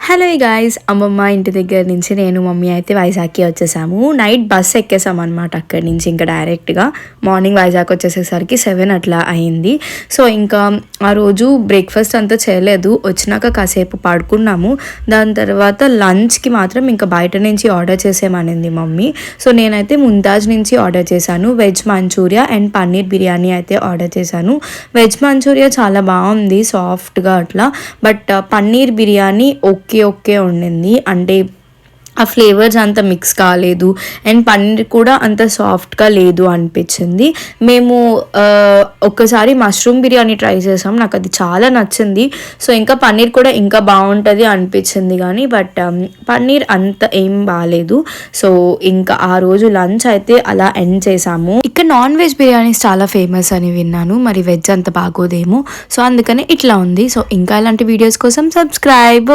Hello guys, అమ్మమ్మ ఇంటి దగ్గర నుంచి నేను మమ్మీ అయితే వైజాగ్కి వచ్చేసాము. నైట్ బస్ ఎక్కేసాం అనమాట. అక్కడి నుంచి ఇంకా డైరెక్ట్గా మార్నింగ్ వైజాగ్ వచ్చేసేసరికి 7 అట్లా అయింది. సో ఇంకా ఆ రోజు బ్రేక్ఫాస్ట్ అంతా చేయలేదు, వచ్చినాక కాసేపు పడుకున్నాము. దాని తర్వాత లంచ్కి మాత్రం ఇంకా బయట నుంచి ఆర్డర్ చేసేమనింది మమ్మీ. సో నేనైతే ముంతాజ్ నుంచి ఆర్డర్ చేశాను. Veg manchurian and paneer biryani అయితే ఆర్డర్ చేశాను. వెజ్ మంచూరియా చాలా బాగుంది, సాఫ్ట్గా అట్లా. బట్ పన్నీర్ బిర్యానీ ఓకే ఉండింది. అంటే ఆ ఫ్లేవర్స్ అంత మిక్స్ కాలేదు అండ్ పన్నీర్ కూడా అంత సాఫ్ట్గా లేదు అనిపించింది. మేము ఒక్కసారి మష్రూమ్ బిర్యానీ ట్రై చేసాం, నాకు అది చాలా నచ్చింది. సో ఇంకా పన్నీర్ కూడా ఇంకా బాగుంటుంది అనిపించింది కానీ బట్ పన్నీర్ అంత ఏం బాగాలేదు. సో ఇంకా ఆ రోజు లంచ్ అయితే అలా ఎండ్ చేసాము. ఇక్కడ నాన్ వెజ్ బిర్యానీస్ చాలా ఫేమస్ అని విన్నాను, మరి వెజ్ అంత బాగోదేమో. సో అందుకనే ఇట్లా ఉంది. సో ఇంకా ఇలాంటి వీడియోస్ కోసం సబ్స్క్రైబ్.